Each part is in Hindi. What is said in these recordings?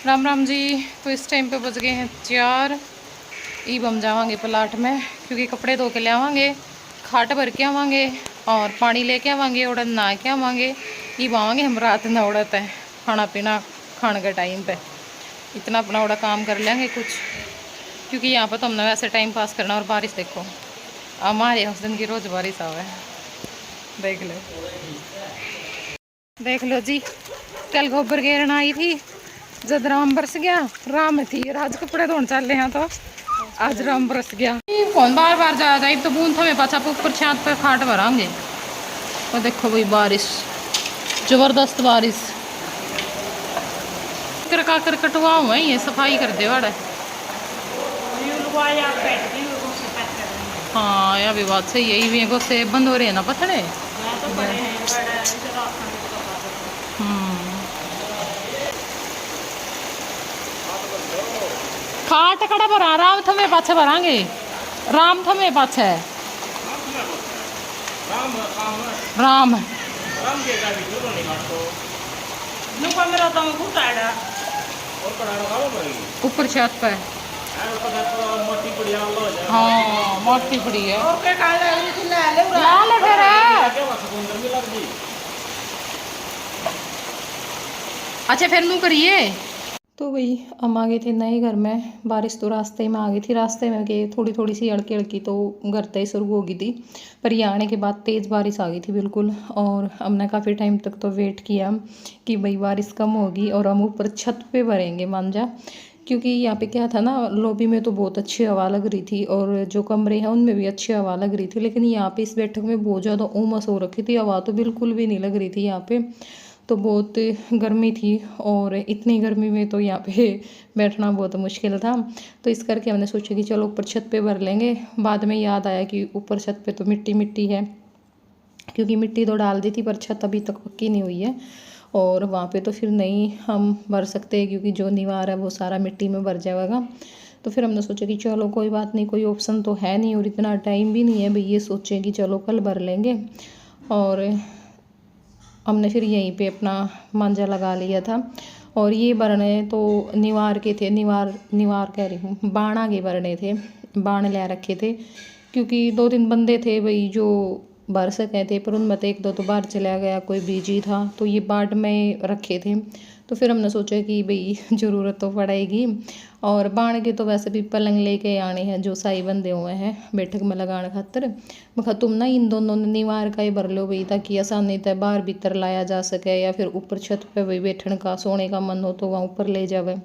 राम राम जी। तो इस टाइम पे बज गए हैं 4। ईब हम जावांगे प्लाट में क्योंकि कपड़े धो के ले आवांगे, खाट भर के आवांगे और पानी लेके आवांगे, उड़द नहा के आवांगे। ईब आवांगे हम रात न उड़द है खाना पीना खाने के टाइम पे इतना अपना उड़ा काम कर लेंगे कुछ, क्योंकि यहाँ पर तो हमने वैसे टाइम पास करना। और बारिश देखो हमारे उस दिन की रोज़ बारिश आवे, देख लो देख लो जी। कल गोबर घेरन आई थी, जब राम बरस गया राम थी आज कपड़े धोने चल रहे हैं तो आज राम बरस गया। कौन बार बार जाया जाए, तो बूंद हमें पाछा ऊपर छत पे खाट भरांगे। और देखो भाई बारिश, जबरदस्त बारिश कर कटवा हुआ ही सफाई कर दे वाड़ा। हाँ यह भी बात सही है, यही गोसे बंद हो रहे हैं ना पथड़े। खाट कड़ा भरा राम थमे पाछे भरांगे, राम थमे पाछे राम ऊपर छत पे। हाँ मोटी पड़ी है अच्छा फिर नू करिए। तो भाई हम आ गए थे नए घर में। बारिश तो रास्ते में आ गई थी, रास्ते में गए थोड़ी थोड़ी सी हड़की हड़की तो घर तक शुरू हो गई थी, पर ये आने के बाद तेज़ बारिश आ गई थी बिल्कुल। और हमने काफ़ी टाइम तक तो वेट किया कि भाई बारिश कम होगी और हम ऊपर छत पे भरेंगे मांझा, क्योंकि यहाँ पे क्या था ना, लॉबी में तो बहुत अच्छी हवा लग रही थी और जो कमरे हैं उनमें भी अच्छी हवा लग रही थी, लेकिन यहाँ पे इस बैठक में बहुत ज़्यादा उमस हो रखी थी, हवा तो बिल्कुल भी नहीं लग रही थी यहाँ पे, तो बहुत गर्मी थी। और इतनी गर्मी में तो यहाँ पे बैठना बहुत मुश्किल था, तो इस करके हमने सोचा कि चलो ऊपर छत पे भर लेंगे। बाद में याद आया कि ऊपर छत पे तो मिट्टी मिट्टी है, क्योंकि मिट्टी तो डाल दी थी पर छत अभी तक पक्की नहीं हुई है, और वहाँ पे तो फिर नहीं हम भर सकते क्योंकि जो दीवार है वो सारा मिट्टी में भर जाएगा। तो फिर हमने सोचा कि चलो कोई बात नहीं, कोई ऑप्शन तो है नहीं और इतना टाइम भी नहीं है भाई ये सोचें कि चलो कल भर लेंगे। और हमने फिर यहीं पे अपना मांझा लगा लिया था। और ये भरने तो निवार के थे, निवार कह रही हूँ, बाणा के भरने थे, बाण ले रखे थे, क्योंकि 2-3 बंदे थे भाई जो भर सके थे, पर उनमें तो 1-2 तो बाहर चला गया, कोई बिजी था, तो ये बाट में रखे थे। तो फिर हमने सोचा कि भाई ज़रूरत तो पड़ेगी। और बाण के तो वैसे भी पलंग लेके आने हैं जो साई बंदे हुए हैं बैठक में लगाने खातर। मैं तुम ना इन दोनों निवार का ही भर लो भाई, ताकि आसानी से बाहर भीतर लाया जा सके, या फिर ऊपर छत पे भाई बैठने का सोने का मन हो तो वहाँ ऊपर ले जावे।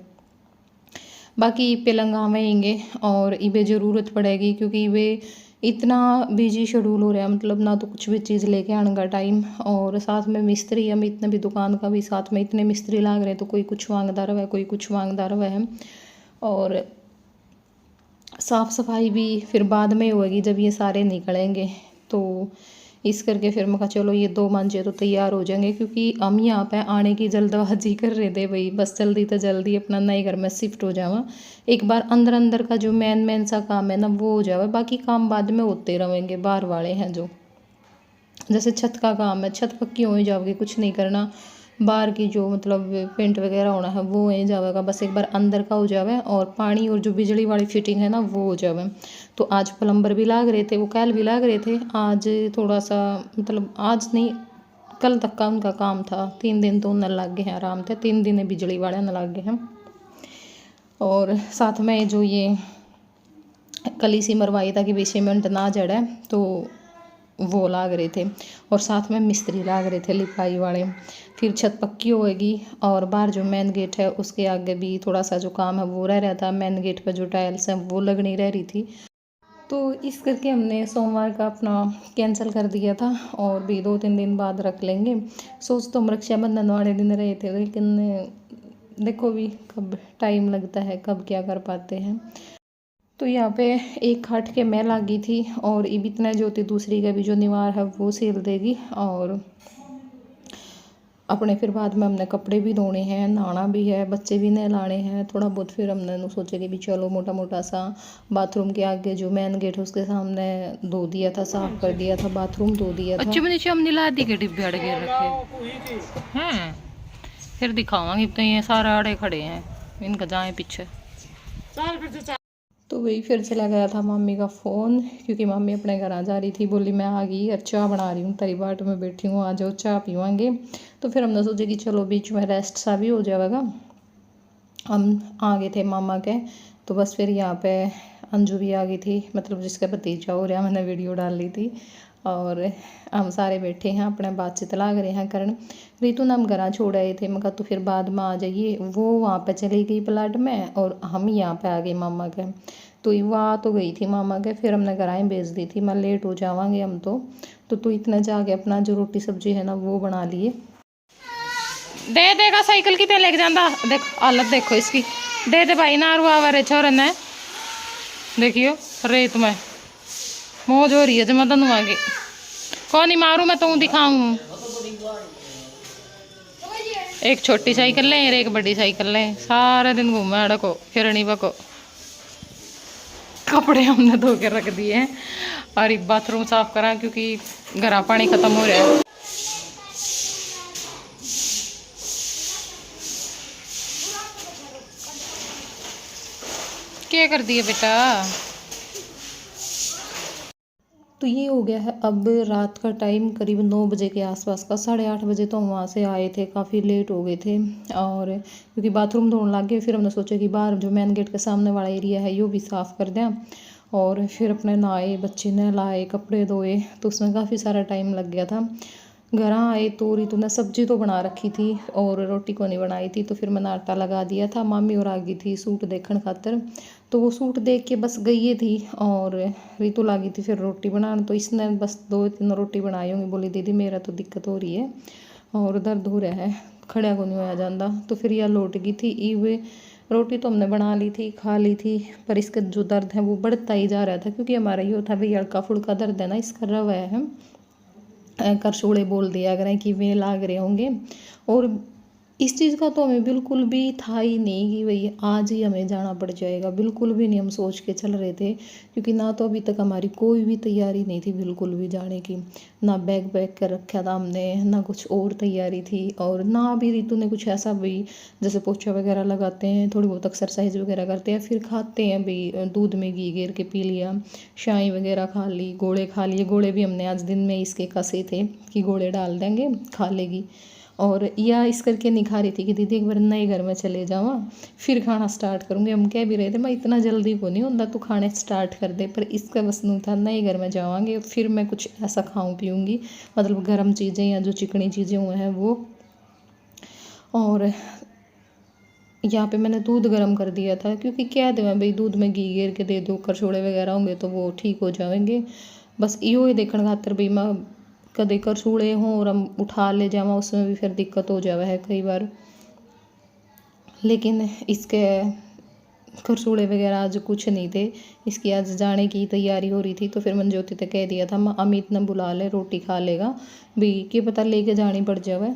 बाकी पे लंगावेंगे और इबे ज़रूरत पड़ेगी, क्योंकि वे इतना बिजी शेड्यूल हो रहा है, मतलब ना तो कुछ भी चीज़ लेके आने का टाइम, और साथ में मिस्त्री, हम इतने भी दुकान का भी साथ में इतने मिस्त्री लाग रहे हैं, तो कोई कुछ मांगदा रहा है, कोई कुछ मांगदा रहा है। और साफ़ सफाई भी फिर बाद में होगी जब ये सारे निकलेंगे, तो इस करके फिर मैं कहा चलो ये 2 मांझे तो तैयार हो जाएंगे, क्योंकि हम यहाँ पे आने की जल्दबाजी कर रहे थे भाई, बस जल्दी तो जल्दी अपना नए घर में शिफ्ट हो जावा, एक बार अंदर अंदर का जो मेन सा काम है ना वो हो जावे, बाकी काम बाद में होते रहेंगे। बाहर वाले हैं जो, जैसे छत का काम है, छत पक्की हो जाओगी, कुछ नहीं करना, बाहर की जो मतलब पेंट वगैरह होना है वो हो जाएगा, बस एक बार अंदर का हो जावे, और पानी और जो बिजली वाली फिटिंग है ना वो हो जावे। तो आज प्लम्बर भी लाग रहे थे, वो कल भी लाग रहे थे, आज थोड़ा सा मतलब आज नहीं कल तक का उनका काम था, 3 दिन तो उन्हें लग गए हैं आराम थे, 3 दिन बिजली वाले न लग गए हैं। और साथ में जो ये कली सी मरवाई था कि भी सीमेंट ना जड़े, तो वो लाग रहे थे, और साथ में मिस्त्री लाग रहे थे लिपाई वाले। फिर छत पक्की होएगी, और बाहर जो मेन गेट है उसके आगे भी थोड़ा सा जो काम है वो रह रहा था, मेन गेट पर जो टाइल्स हैं वो लगनी रह रही थी, तो इस करके हमने सोमवार का अपना कैंसिल कर दिया था, और भी 2-3 दिन बाद रख लेंगे। सोच तो हम रक्षाबंधन वाले दिन रहे थे, लेकिन देखो भी कब टाइम लगता है, कब क्या कर पाते हैं। तो यहाँ पे एक खाट के मैं लगी थी, और ये इतना जो थी दूसरी का भी जो निवार है वो सिल देगी, और अपने फिर बाद में हमने कपड़े भी धोने हैं, नहाना भी है, बच्चे भी नहलाने हैं थोड़ा बहुत। फिर हमने सोचा कि भी चलो मोटा मोटा सा बाथरूम के आगे जो मेन गेट है उसके सामने धो दिया था, साफ कर दिया था, बाथरूम धो दिया था। अच्छा नीचे हमने ला दी के डिब्बे अड़के रखे हैं, फिर दिखावांगे। तो ये सारे आड़े खड़े हैं, इनका जाए पीछे। तो वही फिर चला गया था मम्मी का फ़ोन, क्योंकि मम्मी अपने घर आ जा रही थी। बोली मैं आ गई और चाय बना रही हूँ, तेरी बाट में बैठी हूँ, आ जाओ चाय पीवांगे। तो फिर हमने सोचा कि चलो बीच में रेस्ट सा भी हो जाएगा। हम आ गए थे मामा के, तो बस फिर यहाँ पे अंजू भी आ गई थी, मतलब जिसका भतीजा हो रहा, मैंने वीडियो डाल ली थी। और हम सारे बैठे हैं अपने बातचीत लाग रहे हैं कारण रितु ने हम घर छोड़ आए थे। मैं कहा तो फिर बाद में आ जाइए। वो वहाँ पे चली गई प्लाट में और हम यहाँ पे आ गए मामा के। तो वहाँ तो गई थी मामा के, फिर हमने घर भेज दी थी। मैं लेट हो जावांगे हम तो तू इतना जाके अपना जो रोटी सब्जी है ना वो बना लिए। दे देगा साइकिल की पे लेके जाता। देख हालत देखो इसकी। दे दे भाई ना आवारे छोर ने देखियो रेत में मौज हो रही है जमा तनु आगे। कौन ही मारू मैं तू दिखाऊं। एक छोटी साइकिल ले और एक बड़ी साइकिल ले, सारे दिन घूमे अड़को फिरनी बको। कपड़े हमने धो के रख दिए हैं और एक बाथरूम साफ करा क्योंकि घरा पानी खत्म हो रहा है। क्या कर दिए बेटा। तो ये हो गया है अब रात का टाइम करीब 9 बजे के आसपास का। 8:30 बजे तो हम वहाँ से आए थे, काफ़ी लेट हो गए थे। और क्योंकि बाथरूम धोने लग गए, फिर हमने सोचा कि बाहर जो मेन गेट के सामने वाला एरिया है यो भी साफ़ कर दें। और फिर अपने नहाए, बच्चे नहलाए, कपड़े धोए, तो उसमें काफ़ी सारा टाइम लग गया था। घर आए तो रितु ने सब्जी तो बना रखी थी और रोटी को नहीं बनाई थी, तो फिर मैंने आटा लगा दिया था। मामी और आ गई थी सूट देखने खातर, तो वो सूट देख के बस गई थी और रितु लगी थी फिर रोटी बनाने। तो इसने बस 2-3 रोटी बनाई होंगी। बोली दीदी मेरा तो दिक्कत हो रही है और दर्द हो रहा है, खड़ा को नहीं होया जाता। तो फिर यह लौट गई थी। वे रोटी तो हमने बना ली थी, खा ली थी, पर इसका जो दर्द है वो बढ़ता ही जा रहा था, क्योंकि हमारा ये था भाई हल्का फुल्का दर्द है ना, इसका रवा है। करछोड़े बोल दिया करें कि वे लाग रहे होंगे। और इस चीज़ का तो हमें बिल्कुल भी था ही नहीं कि भाई आज ही हमें जाना पड़ जाएगा, बिल्कुल भी नहीं हम सोच के चल रहे थे। क्योंकि ना तो अभी तक हमारी कोई भी तैयारी नहीं थी बिल्कुल भी जाने की, ना बैग पैक कर रखा था हमने, ना कुछ और तैयारी थी। और ना अभी रितु ने कुछ ऐसा भाई जैसे पोछा वगैरह लगाते हैं, थोड़ी बहुत एक्सरसाइज वगैरह करते हैं, फिर खाते हैं भाई दूध में घी घेर के पी लिया, चाय वगैरह खा ली, गोले खा लिए। गोले भी हमने आज दिन में इसके कसे थे कि गोले डाल देंगे खा लेगी। और या इस करके नहीं खा रही थी कि दीदी एक बार नए घर में चले जावा फिर खाना स्टार्ट करूँगी। हम कह भी रहे थे मैं इतना जल्दी को नहीं होता तू खाने स्टार्ट कर दे, पर इसका बस नहीं था। नए घर में जावांगे फिर मैं कुछ ऐसा खाऊं पीऊँगी, मतलब गर्म चीज़ें या जो चिकनी चीज़ें हुए हैं वो। और यहाँ पे मैंने दूध गर्म कर दिया था, क्योंकि क्या देवें भाई दूध में घी घेर के दे दो, करछोड़े वगैरह होंगे तो वो ठीक हो जाएंगे। बस इो ही देखने खातर भाई मैं कदे करछोड़े हों और हम उठा ले जावा, उसमें भी फिर दिक्कत हो जावा है कई बार। लेकिन इसके करछोड़े वगैरह आज कुछ नहीं थे, इसकी आज जाने की तैयारी हो रही थी। तो फिर मैंने ज्योति तक कह दिया था अमित ने बुला ले, रोटी खा लेगा भाई, क्या पता लेके जानी पड़ जावे।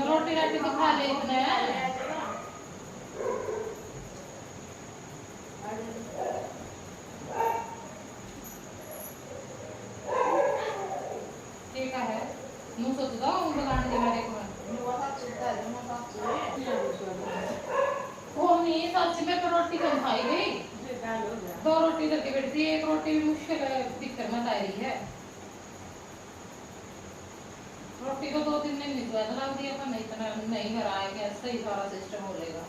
रोटी राटी तो खा ले इतने ठीक है नु सोच दो उन बनाने के मेरे को वो नहीं सच में तो रोटी कम खाई गई, 2 रोटी करके बैठती है, 1 रोटी भी मुश्किल है दिक्कत मत आ रही है। रोटी को 2-3 दिन नहीं ज्यादा लग दिया, पर नहीं इतना नहीं घर आएगा, ऐसा ही सारा सिस्टम हो लेगा।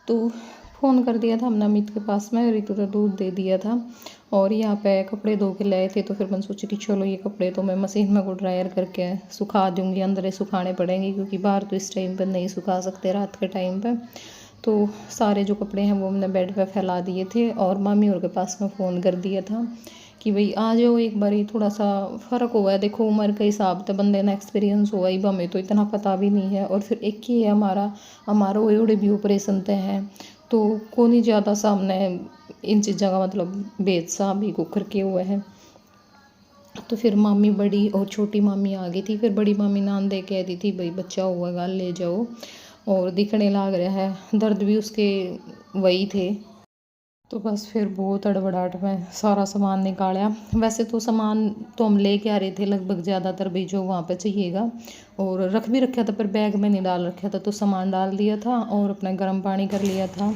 तो फ़ोन कर दिया था हमने अमित के पास में, रितु का दूध दे दिया था और यहाँ पे कपड़े धो के लाए थे। तो फिर मैंने सोचा कि चलो ये कपड़े तो मैं मशीन में को ड्रायर करके सुखा दूँगी, अंदर ही सुखाने पड़ेंगे क्योंकि बाहर तो इस टाइम पर नहीं सुखा सकते रात के टाइम पर। तो सारे जो कपड़े हैं वो हमने बेड पे फैला दिए थे और मामी और के पास में फ़ोन कर दिया था कि भाई आ जाओ एक बारी, थोड़ा सा फ़र्क हुआ है। देखो उम्र के हिसाब से बंदे ना एक्सपीरियंस हुआ ही, हमें तो इतना पता भी नहीं है। और फिर एक ही है हमारा ओड़े भी ऑपरेशन ते हैं, तो कोनी ज़्यादा सामने इन चीज़ों का मतलब भेद सा भी कुकर के हुए है। तो फिर मामी बड़ी और छोटी मामी आ गई थी। फिर बड़ी मामी नान दे कह दी थी भाई बच्चा हुआ ले जाओ, और दिखने लग रहा है, दर्द भी उसके वही थे। तो बस फिर बहुत अड़बड़ाहट में सारा सामान निकाला। वैसे तो सामान तो हम ले के आ रहे थे लगभग ज़्यादातर भी जो वहाँ पे चाहिएगा, और रख भी रखा था, पर बैग में नहीं डाल रखा था, तो सामान डाल दिया था और अपना गर्म पानी कर लिया था।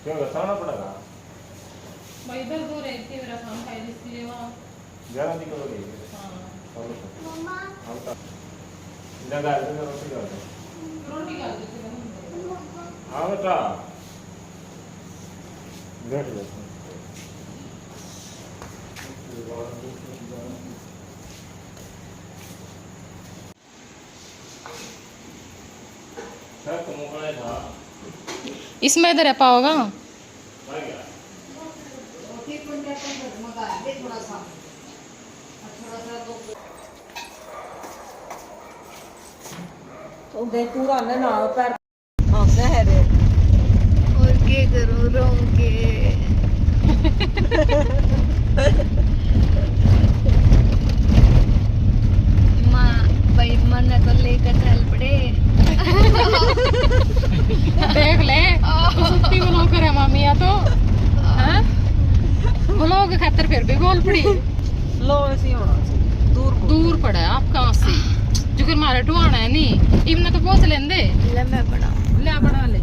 क्या बताना पड़ेगा भाई इधर दो रहते मेरा काम है इसलिए वहाँ 11 दिन हो गई। हां मम्मा लगा दे रोटी कर दे, रोटी खा दे। हां बेटा बैठ ले। सर तुम कौन था इसमें इधर है पाओगा तो देख पूरा ना पैर हंसने है रे और के करूं रो के माँ भाई मन तो लेकर चल पड़े। देख ले छुट्टी ब्लॉग करे मामी या तो ब्लॉग खातर फिर भी बोल पड़ी। लो ऐसे होना चाहिए, दूर पड़ा है आप कहाँ से, जो कि हमारे टुआना है नहीं इमने तो पहुंच लेंदे। ले मैं बना ले बना ले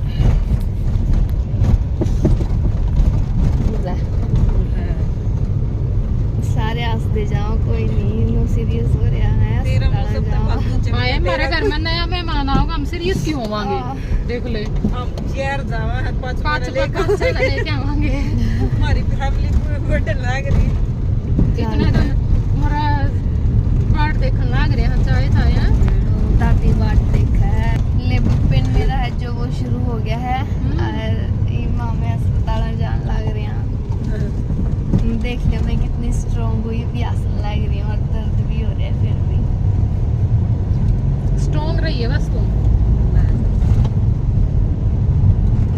सारे हंसते जाओ, कोई नहीं नो सीरियस हो रहा है। तेरा मौसम तो बहुत आए हमारे घर में नया मेहमान आओगे, हम सीरियस क्यों होवांगे। देख ले हम यार जावा है पांच पाँच से लेके आवांगे। हमारी फैमिली बर्थडे लग रही इतने तो हमारा बाट देखने लग रहे हैं। चाय चाय दादी बाट देखा है, लेबर पेन मेरा है जो वो शुरू हो गया है और इमाम में अस्पताल जान लग रहे हैं। देख लिया मैं कितनी स्ट्रॉन्ग हुई, प्यास लग रही है और दर्द भी हो रहा है, फिर भी स्ट्रॉन्ग रही है बस तुम।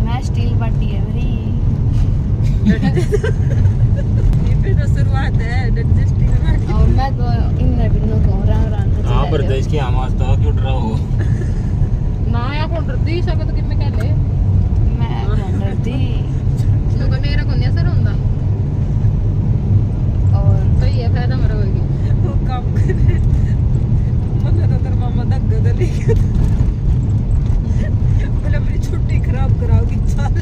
मैं स्टील बाटी है मेरी। ये तो शुरुआत है डाइजेस्टिव और मैं तो इन बिन्नों को रंग हां पर देश की आवाज तो क्यों डरा हो ना या कौन डरती सकत कि मैं कह ले मैं कौन डरती तो मेरा को नहीं असर होता और सही है, फायदा मेरा होगी। वो काम करे मतलब तो तेरा मामा तक गदली बोले मेरी छुट्टी खराब कराओगी चल।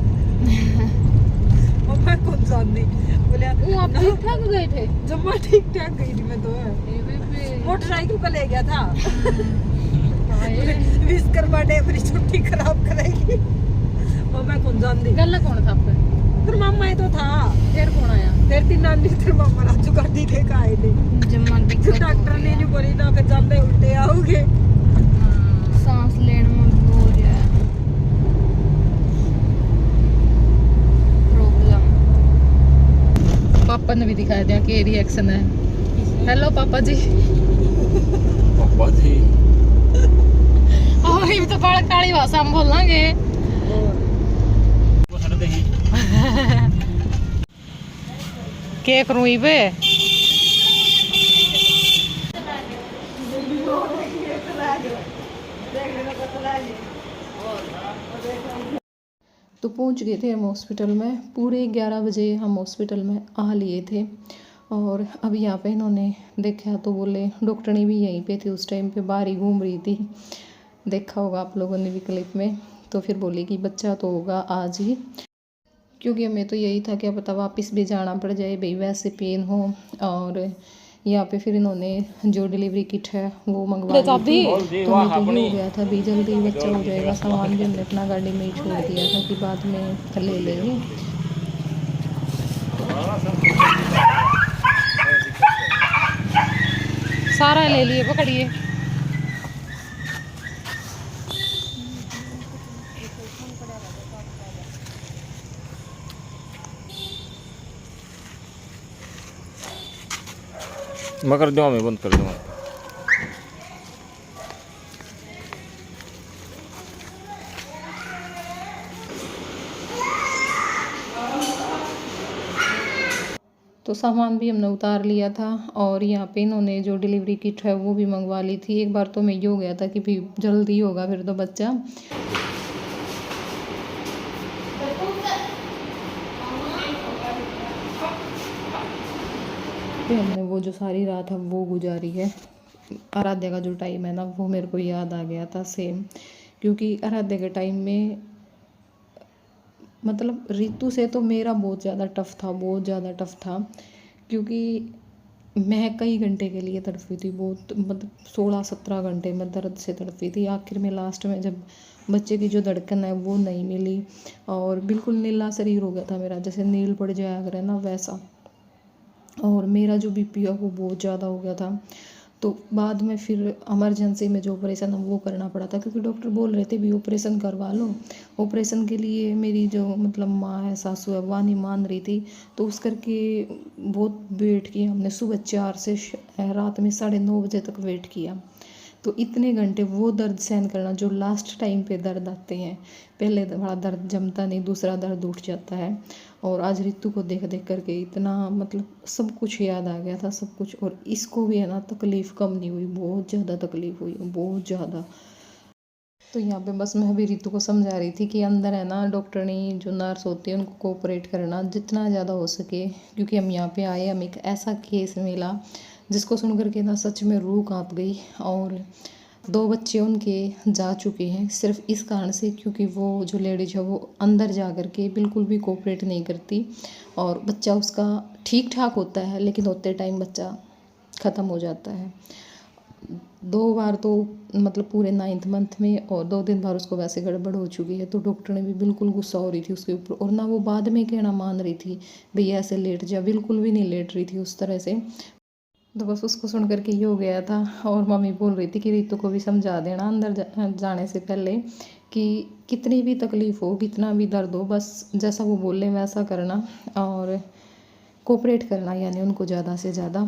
और मैं कौन जानती बोले वो आप ठीक ठाक गए थे जब मैं ठीक ठाक गई थी मैं तो मोटरसाइकिल पे ले गया था। विस्कर बर्थडे मेरी छुट्टी खराब करेगी और मैं कौन जानती। गल्ला कौन था आपका? तेरा मामा ही तो था। फिर कौन आया? फिर तीन नानी तेरे मामा राजू गाड़ी लेकर आए थे। जम्मा दिक्कत डॉक्टर ने नहीं बोली ना फिर जाते उल्टे आओगे। सांस लेने में हो रहा है प्रॉब्लम। पापा ने भी दिखाया दिया कि रिएक्शन है। हेलो पापा जी। पापा जी और ये तो बड़ा काली भाषा में बोलेंगे। वो हट दे ही क्या करूं इबे तो पहुंच गए थे हम हॉस्पिटल में। पूरे 11 बजे हम हॉस्पिटल में आ लिए थे। और अब यहाँ पे इन्होंने देखा तो बोले, डॉक्टरनी भी यहीं पे थी उस टाइम पे, बाहर ही घूम रही थी, देखा होगा आप लोगों ने भी क्लिप में। तो फिर बोली कि बच्चा तो होगा आज ही, क्योंकि हमें तो यही था क्या पता वापस भी जाना पड़ जाए भाई, वैसे पेन हो। और यहाँ पे फिर इन्होंने जो डिलीवरी किट है वो मंगवा ली थी। तो हमें तो ये हो गया था भी जल्दी बच्चा हो जाएगा। सामान भी हमने अपना गाड़ी में ही छोड़ दिया था कि बाद में ले लेंगे। सारा ले लिए, पकड़िए। मैं कर दूंगा, मैं बंद कर दूंगा। तो सामान भी हमने उतार लिया था और यहाँ पे इन्होंने जो डिलीवरी किट है वो भी मंगवा ली थी। एक बार तो मैं ये हो गया था कि भी जल्दी होगा फिर तो बच्चा। फिर हमने वो जो सारी रात है वो गुजारी है। आराध्या का जो टाइम है ना वो मेरे को याद आ गया था सेम, क्योंकि आराध्या के टाइम में मतलब ऋतु से तो मेरा बहुत ज़्यादा टफ था, बहुत ज़्यादा टफ था, क्योंकि मैं कई घंटे के लिए तड़पी थी, बहुत मतलब 16-17 घंटे में दर्द से तड़पी थी। आखिर में लास्ट में जब बच्चे की जो धड़कन है वो नहीं मिली और बिल्कुल नीला शरीर हो गया था मेरा, जैसे नील पड़ जाया करे ना वैसा। और मेरा जो बीपी है वो बहुत ज़्यादा हो गया था। तो बाद में फिर इमरजेंसी में जो ऑपरेशन है वो करना पड़ा था, क्योंकि डॉक्टर बोल रहे थे भी ऑपरेशन करवा लो। ऑपरेशन के लिए मेरी जो मतलब माँ है, सासू है, वह नहीं मान रही थी। तो उस करके बहुत वेट किया हमने, सुबह 4 से रात में 9:30 बजे तक वेट किया। तो इतने घंटे वो दर्द सहन करना, जो लास्ट टाइम पे दर्द आते हैं, पहले बड़ा दर्द जमता नहीं, दूसरा दर्द उठ जाता है। और आज ऋतु को देख देख करके इतना मतलब सब कुछ याद आ गया था, सब कुछ। और इसको भी है ना तकलीफ़ कम नहीं हुई, बहुत ज़्यादा तकलीफ़ हुई, बहुत ज़्यादा। तो यहाँ पे बस मैं अभी ऋतु को समझा रही थी कि अंदर है ना डॉक्टरनी जो नर्स होती है उनको कोऑपरेट करना जितना ज़्यादा हो सके, क्योंकि हम यहाँ पे आए, हम एक ऐसा केस मिला जिसको सुन करके ना सच में रूह काँप गई। और 2 बच्चे उनके जा चुके हैं सिर्फ इस कारण से, क्योंकि वो जो लेडीज है वो अंदर जा कर के बिल्कुल भी कोऑपरेट नहीं करती। और बच्चा उसका ठीक ठाक होता है, लेकिन होते टाइम बच्चा ख़त्म हो जाता है। 2 बार तो मतलब पूरे 9th मंथ में, और 2 दिन बार उसको वैसे गड़बड़ हो चुकी है। तो डॉक्टर ने भी बिल्कुल गुस्सा हो रही थी उसके ऊपर, और ना वो बाद में कहना मान रही थी भैया ऐसे लेट जा, बिल्कुल भी नहीं लेट रही थी उस तरह से। तो बस उसको सुन करके ये हो गया था। और मम्मी बोल रही थी कि ऋतु को भी समझा देना अंदर जाने से पहले कि कितनी भी तकलीफ़ हो, कितना भी दर्द हो, बस जैसा वो बोले वैसा करना और कोऑपरेट करना, यानी उनको ज़्यादा से ज़्यादा।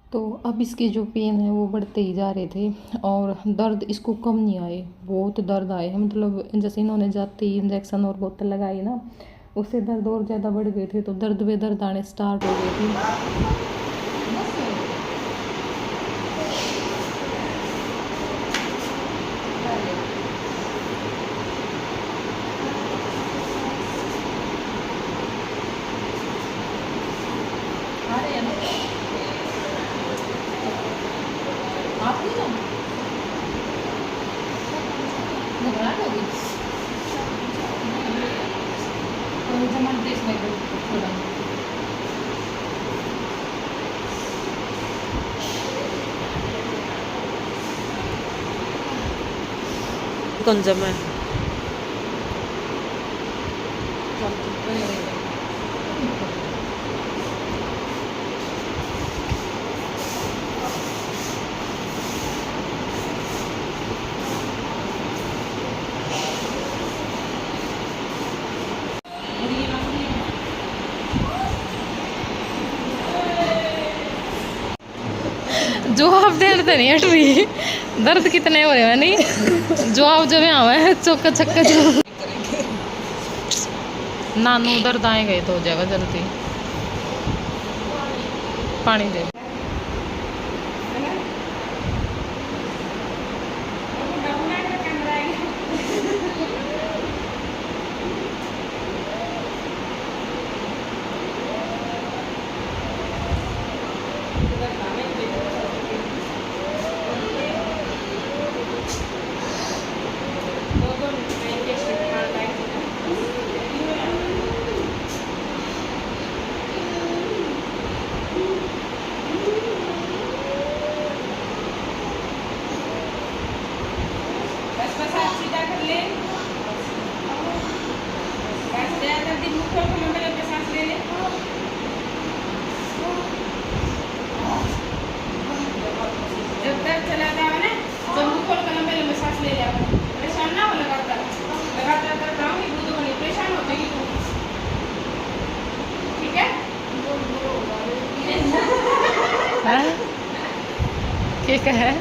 तो अब इसके जो पेन है वो बढ़ते ही जा रहे थे और दर्द इसको कम नहीं आए, बहुत दर्द आए हैं। मतलब जैसे इन्होंने जाते ही इंजेक्शन और बोतल लगाई ना, उससे दर्द और ज़्यादा बढ़ गए थे। तो दर्द वे दर्द आने स्टार्ट हो गए थे। కొంచెమే जो आप देर तो नहीं हट रही, दर्द कितने हो रहे हैं नहीं, जो आप जब यहाँ है चौका छक्का जो नानू दर्द आएंगे तो हो जाएगा जल्दी। पानी दे। क्या है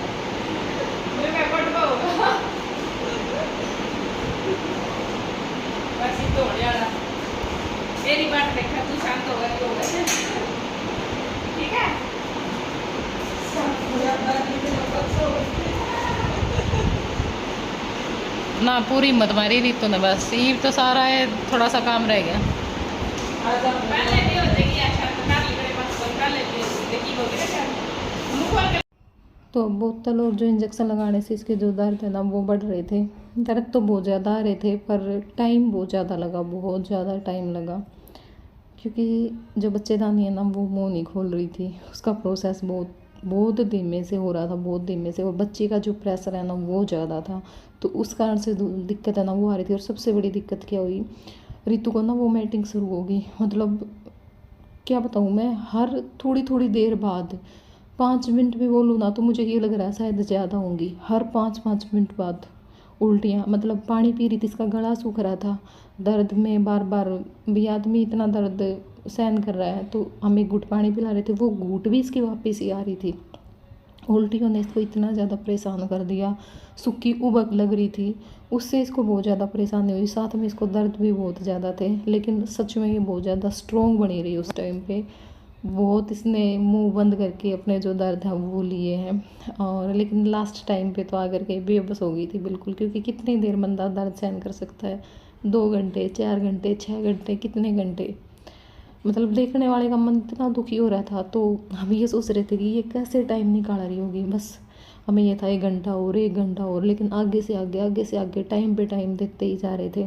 मेरी बात देखा तू शांत होगा। ना पूरी हिम्मत मारी रीतू ने, बस ये तो सारा है, थोड़ा सा काम रह गया। तो बोतल और जो इंजेक्शन लगाने से इसके जो दर्द है ना वो बढ़ रहे थे। दर्द तो बहुत ज़्यादा आ रहे थे पर टाइम बहुत ज़्यादा लगा, बहुत ज़्यादा टाइम लगा, क्योंकि जो बच्चेदानी है ना वो मुंह नहीं खोल रही थी। उसका प्रोसेस बहुत बहुत धीमे से हो रहा था, बहुत धीमे से, और बच्चे का जो प्रेशर है ना वो ज़्यादा था, तो उस कारण से दिक्कत है ना वो आ रही थी। और सबसे बड़ी दिक्कत क्या हुई, ऋतु को ना वो वोमिटिंग शुरू हो गई। मतलब क्या बताऊँ मैं, हर थोड़ी थोड़ी देर बाद 5 मिनट भी बोलूँ ना तो मुझे ये लग रहा है शायद ज़्यादा होंगी, हर 5-5 मिनट बाद उल्टियाँ। मतलब पानी पी रही थी, इसका गला सूख रहा था दर्द में बार बार। भी आदमी इतना दर्द सहन कर रहा है तो हम एक घूंट पानी पिला रहे थे, वो घूंट भी इसकी वापस ही आ रही थी। उल्टियों ने इसको इतना ज़्यादा परेशान कर दिया, सूखी उबक लग रही थी, उससे इसको बहुत ज़्यादा परेशानी हुई। साथ में इसको दर्द भी बहुत ज़्यादा थे, लेकिन सच में ये बहुत ज़्यादा स्ट्रॉन्ग बनी रही उस टाइम पे। बहुत इसने मुंह बंद करके अपने जो दर्द है वो लिए हैं। और लेकिन लास्ट टाइम पे तो आकर के बेबस हो गई थी बिल्कुल, क्योंकि कितनी देर बंदा दर्द सहन कर सकता है, 2 घंटे, 4 घंटे, 6 घंटे, कितने घंटे। मतलब देखने वाले का मन इतना दुखी हो रहा था, तो हम ये सोच रहे थे कि ये कैसे टाइम निकाल रही होगी। बस हमें ये था 1 घंटा और, 1 घंटा और, लेकिन आगे से आगे, आगे से आगे, टाइम पे टाइम देते ही जा रहे थे।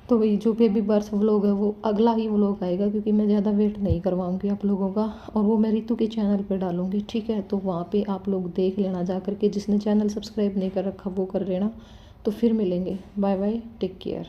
तो वही जो बेबी बर्थ व्लॉग है वो अगला ही व्लॉग आएगा, क्योंकि मैं ज़्यादा वेट नहीं करवाऊँगी आप लोगों का, और वो मैं ऋतु के चैनल पे डालूँगी, ठीक है। तो वहाँ पे आप लोग देख लेना जा करके, जिसने चैनल सब्सक्राइब नहीं कर रखा वो कर लेना। तो फिर मिलेंगे, बाय बाय, टेक केयर।